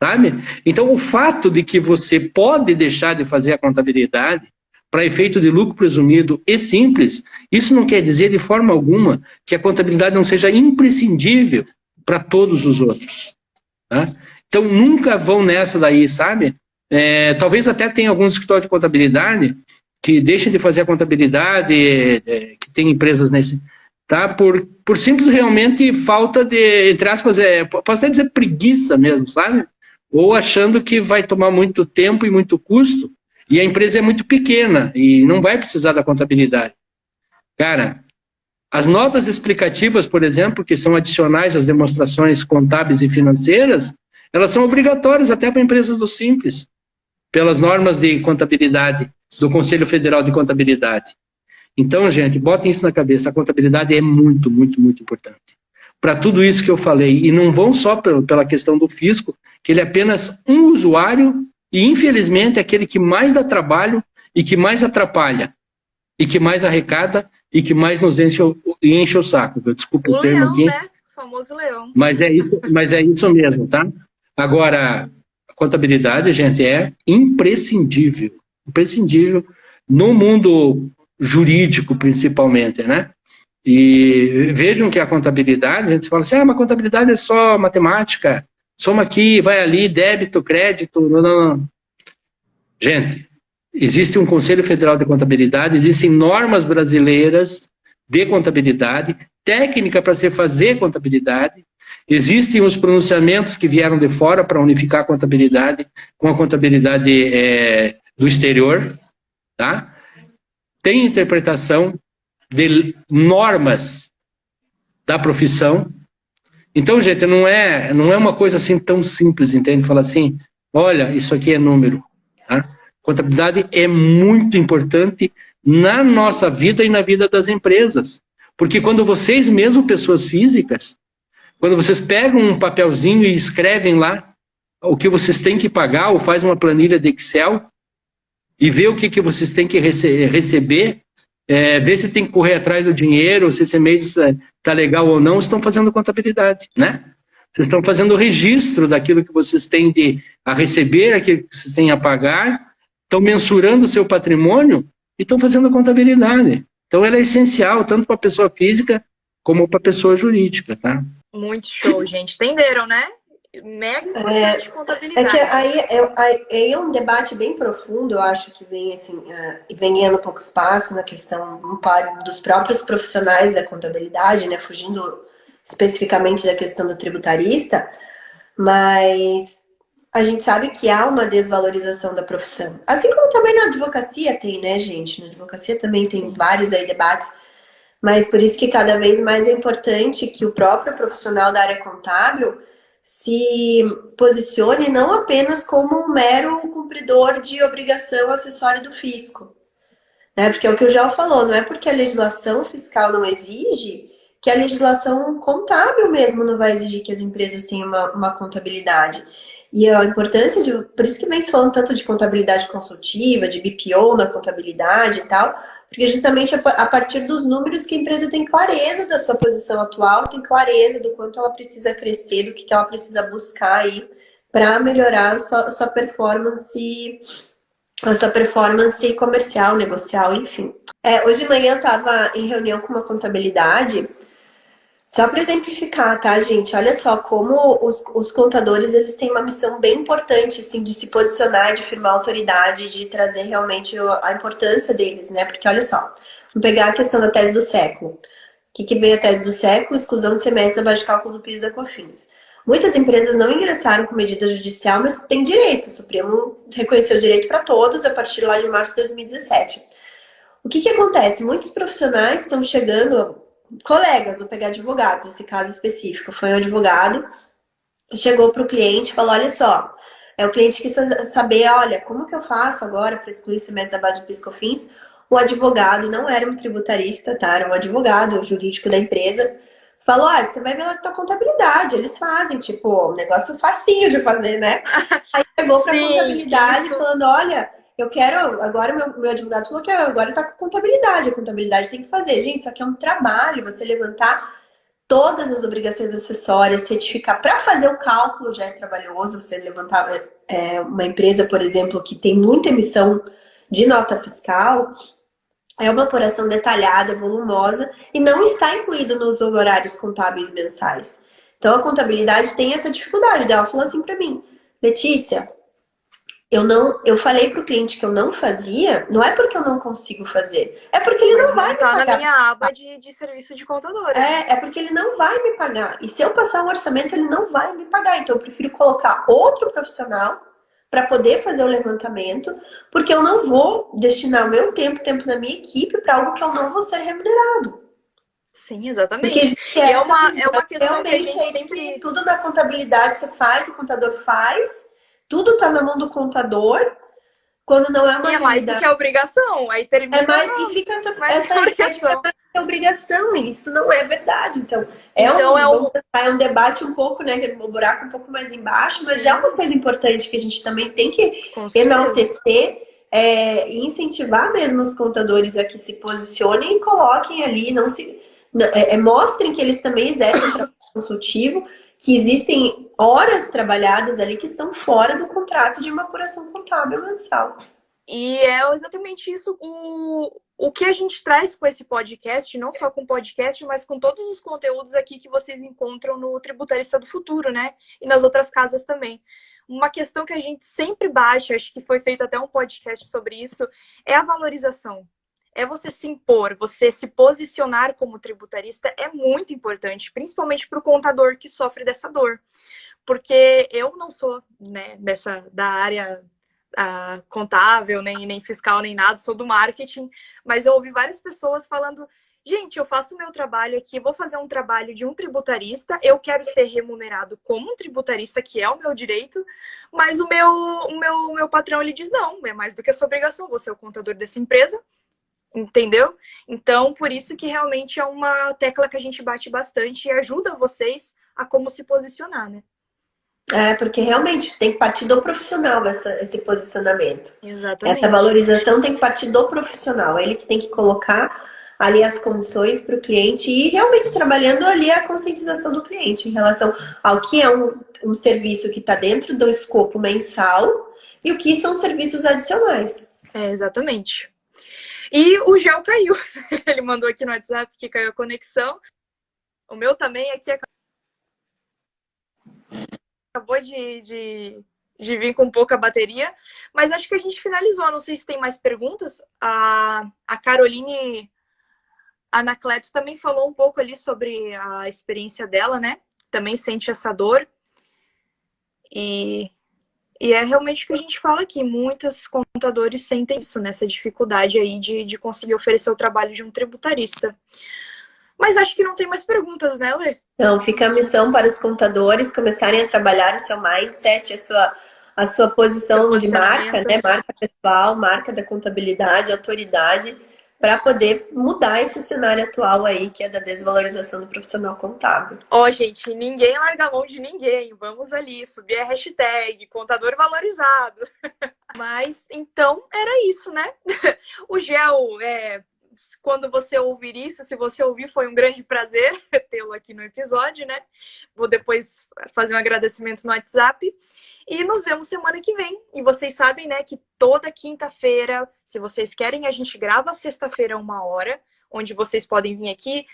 sabe? Então, o fato de que você pode deixar de fazer a contabilidade para efeito de lucro presumido e simples, isso não quer dizer de forma alguma que a contabilidade não seja imprescindível para todos os outros, tá? Então, nunca vão nessa daí, sabe? Talvez até tenha alguns escritórios de contabilidade que deixem de fazer a contabilidade, que tem empresas nesse, tá? Por simples realmente falta de, entre aspas, posso até dizer preguiça mesmo, sabe? Ou achando que vai tomar muito tempo e muito custo, e a empresa é muito pequena e não vai precisar da contabilidade. Cara, as notas explicativas, por exemplo, que são adicionais às demonstrações contábeis e financeiras, elas são obrigatórias até para empresas do Simples, pelas normas de contabilidade do Conselho Federal de Contabilidade. Então, gente, botem isso na cabeça, a contabilidade é muito, muito, muito importante. Para tudo isso que eu falei, e não vão só pela questão do fisco, que ele é apenas um usuário, e infelizmente é aquele que mais dá trabalho, e que mais atrapalha, e que mais arrecada, e que mais nos enche o saco. Desculpa o termo leão, aqui. Né? O famoso leão. Mas é isso mesmo, tá? Agora, a contabilidade, gente, é imprescindível. Imprescindível no mundo jurídico, principalmente, né? E vejam que a contabilidade, a gente fala assim, mas a contabilidade é só matemática, soma aqui, vai ali, débito, crédito, não. Gente, existe um Conselho Federal de Contabilidade, existem normas brasileiras de contabilidade, técnica para se fazer contabilidade, existem os pronunciamentos que vieram de fora para unificar a contabilidade com a contabilidade do exterior, tá? Tem interpretação de normas da profissão. Então, gente, não é uma coisa assim tão simples, entende? Falar assim, olha, isso aqui é número. Tá? Contabilidade é muito importante na nossa vida e na vida das empresas. Porque quando vocês mesmo, pessoas físicas, quando vocês pegam um papelzinho e escrevem lá o que vocês têm que pagar, ou faz uma planilha de Excel, e vê o que vocês têm que receber, ver se tem que correr atrás do dinheiro, se esse mês está legal ou não, estão fazendo contabilidade, né? Vocês estão fazendo o registro daquilo que vocês têm a receber, aquilo que vocês têm a pagar, estão mensurando o seu patrimônio e estão fazendo contabilidade. Então, ela é essencial, tanto para a pessoa física como para a pessoa jurídica, tá? Muito show, gente. Entenderam, né? Mega importante contabilidade. Que aí é um debate bem profundo, eu acho que vem assim, vem ganhando pouco espaço na questão dos próprios profissionais da contabilidade, né? Fugindo especificamente da questão do tributarista, mas a gente sabe que há uma desvalorização da profissão. Assim como também na advocacia tem, né, gente? Na advocacia também tem vários aí debates, mas por isso que cada vez mais é importante que o próprio profissional da área contábil se posicione não apenas como um mero cumpridor de obrigação acessória do fisco, né? Porque é o que o João falou, não é porque a legislação fiscal não exige que a legislação contábil mesmo não vai exigir que as empresas tenham uma contabilidade. E a importância por isso que vem se falando tanto de contabilidade consultiva, de BPO na contabilidade e tal, porque justamente a partir dos números que a empresa tem clareza da sua posição atual, tem clareza do quanto ela precisa crescer, do que ela precisa buscar aí para melhorar a sua performance comercial, negocial, enfim. Hoje de manhã eu estava em reunião com uma contabilidade. Só para exemplificar, tá, gente? Olha só como os contadores, eles têm uma missão bem importante, assim, de se posicionar, de firmar autoridade, de trazer realmente a importância deles, né? Porque, olha só, vamos pegar a questão da tese do século. O que veio a tese do século? Exclusão de semestre abaixo de cálculo do PIS da COFINS. Muitas empresas não ingressaram com medida judicial, mas têm direito. O Supremo reconheceu o direito para todos a partir lá de março de 2017. O que acontece? Muitos profissionais estão chegando... Colegas, vou pegar advogados, esse caso específico. Foi um advogado, chegou para o cliente e falou, olha só, o cliente quis saber, olha, como que eu faço agora para excluir o semestre da base de PIS/COFINS? O advogado não era um tributarista, tá? Era um advogado jurídico da empresa. Falou, você vai ver lá na tua contabilidade, eles fazem, tipo, um negócio facinho de fazer, né? Aí chegou para a contabilidade falando, olha... Eu quero, agora meu advogado falou que agora tá com contabilidade, a contabilidade tem que fazer. Gente, isso aqui é um trabalho, você levantar todas as obrigações acessórias, certificar, para fazer o cálculo já é trabalhoso, você levantar uma empresa, por exemplo, que tem muita emissão de nota fiscal, é uma apuração detalhada, volumosa, e não está incluído nos honorários contábeis mensais. Então a contabilidade tem essa dificuldade. Ela falou assim para mim, Letícia, eu falei pro cliente que eu não fazia, não é porque eu não consigo fazer, é porque ele não vai me pagar. Tá na minha aba de serviço de contador. É porque ele não vai me pagar. E se eu passar um orçamento, ele não vai me pagar. Então eu prefiro colocar outro profissional para poder fazer o levantamento, porque eu não vou destinar o meu tempo na minha equipe para algo que eu não vou ser remunerado. Sim, exatamente. É uma questão que a gente sempre... Tudo na contabilidade você faz, o contador faz... Tudo está na mão do contador, quando não é uma realidade. Mais do que a obrigação. Aí termina... E fica essa obrigação, e isso não é verdade. Então é um debate um pouco, né, um buraco um pouco mais embaixo, mas é uma coisa importante que a gente também tem que enaltecer e incentivar mesmo os contadores a que se posicionem e coloquem ali, mostrem que eles também exercem trabalho consultivo, que existem horas trabalhadas ali que estão fora do contrato de uma apuração contábil mensal. E é exatamente isso o que a gente traz com esse podcast, não só com o podcast, mas com todos os conteúdos aqui que vocês encontram no Tributarista do Futuro, né? E nas outras casas também. Uma questão que a gente sempre baixa, acho que foi feito até um podcast sobre isso, é a valorização. É você se impor, você se posicionar como tributarista é muito importante, principalmente para o contador que sofre dessa dor. Porque eu não sou, né, da área contábil, nem fiscal, nem nada, sou do marketing, mas eu ouvi várias pessoas falando, gente, eu faço o meu trabalho aqui, vou fazer um trabalho de um tributarista, eu quero ser remunerado como um tributarista, que é o meu direito, mas o meu patrão, ele diz, não, é mais do que a sua obrigação, você é o contador dessa empresa, entendeu? Então, por isso que realmente é uma tecla que a gente bate bastante e ajuda vocês a como se posicionar, né? Porque realmente tem que partir do profissional esse posicionamento. Exatamente. Essa valorização tem que partir do profissional. Ele que tem que colocar ali as condições para o cliente e realmente trabalhando ali a conscientização do cliente em relação ao que é um serviço que está dentro do escopo mensal e o que são serviços adicionais. Exatamente. E o Gel caiu. Ele mandou aqui no WhatsApp que caiu a conexão. O meu também aqui acabou de vir com pouca bateria. Mas acho que a gente finalizou. Não sei se tem mais perguntas. A Caroline Anacleto também falou um pouco ali sobre a experiência dela, né? Também sente essa dor. E é realmente o que a gente fala aqui. Muitos contadores sentem isso, né? Essa dificuldade aí de conseguir oferecer o trabalho de um tributarista. Mas acho que não tem mais perguntas, né, Lê? Então, fica a missão para os contadores começarem a trabalhar o seu mindset, a sua posição de marca, né? Marca pessoal, marca da contabilidade, autoridade, para poder mudar esse cenário atual aí, que é da desvalorização do profissional contábil. Gente, ninguém larga a mão de ninguém. Vamos ali, subir a hashtag, contador valorizado. Mas, então, era isso, né? O Gel, quando você ouvir isso, se você ouvir, foi um grande prazer tê-lo aqui no episódio, né? Vou depois fazer um agradecimento no WhatsApp. E nos vemos semana que vem. E vocês sabem, né, que toda quinta-feira, se vocês querem, a gente grava sexta-feira 1h, onde vocês podem vir aqui,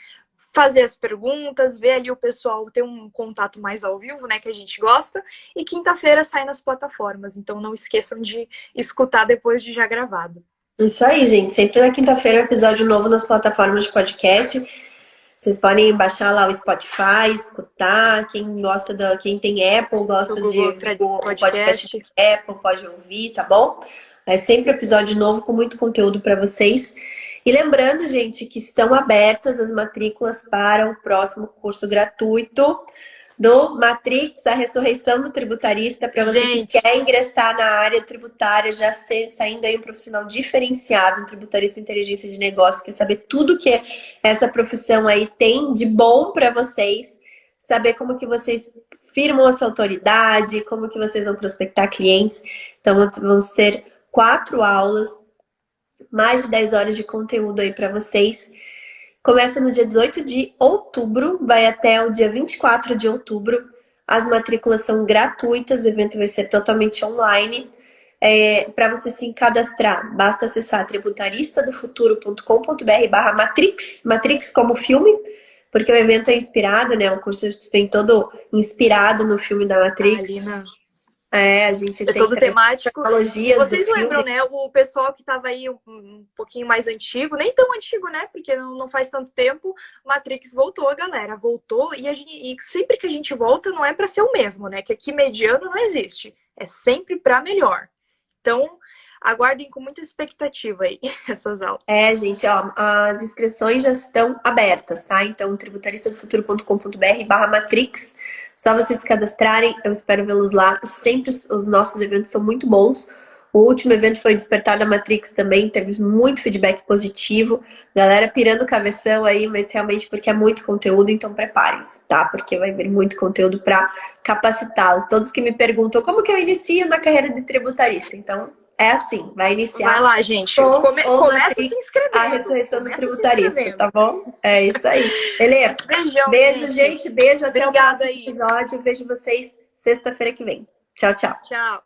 fazer as perguntas, ver ali o pessoal, ter um contato mais ao vivo, né, que a gente gosta. E quinta-feira sai nas plataformas. Então não esqueçam de escutar depois de já gravado. Isso aí, gente. Sempre na quinta-feira um episódio novo nas plataformas de podcast. Vocês podem baixar lá o Spotify, escutar. Quem tem Apple, gosta de podcast Apple, pode ouvir, tá bom? É sempre episódio novo com muito conteúdo para vocês. E lembrando, gente, que estão abertas as matrículas para o próximo curso gratuito do Matrix, a ressurreição do tributarista, para você que quer ingressar na área tributária, já saindo aí um profissional diferenciado, um tributarista inteligência de negócio, quer saber tudo que essa profissão aí tem de bom para vocês, saber como que vocês firmam a sua autoridade, como que vocês vão prospectar clientes. Então vão ser 4 aulas, mais de 10 horas de conteúdo aí para vocês. Começa no dia 18 de outubro, vai até o dia 24 de outubro. As matrículas são gratuitas, o evento vai ser totalmente online. Para você se cadastrar, basta acessar tributaristadofuturo.com.br/Matrix, Matrix como filme, porque o evento é inspirado, né? O curso vem todo inspirado no filme da Matrix. A gente tem todo temático. Tecnologias. Vocês lembram, né? O pessoal que estava aí um pouquinho mais antigo, nem tão antigo, né? Porque não faz tanto tempo, Matrix voltou, galera. Voltou e sempre que a gente volta não é para ser o mesmo, né? Que aqui mediano não existe. É sempre para melhor. Então, aguardem com muita expectativa aí essas aulas. Gente, as inscrições já estão abertas, tá? Então, tributaristadofuturo.com.br/Matrix. Só vocês se cadastrarem, eu espero vê-los lá. Sempre os nossos eventos são muito bons. O último evento foi Despertar da Matrix também, teve muito feedback positivo. Galera pirando o cabeção aí, mas realmente porque é muito conteúdo, então preparem-se, tá? Porque vai vir muito conteúdo para capacitá-los. Todos que me perguntam como que eu inicio na carreira de tributarista. Então, é assim, vai iniciar. Vai lá, gente. Começa se inscrevendo. A ressurreição do tributarista, tá bom? É isso aí. Helê, beijão, beijo, gente. Beijo. Até o próximo aí. episódio. Vejo vocês sexta-feira que vem. Tchau, tchau. Tchau.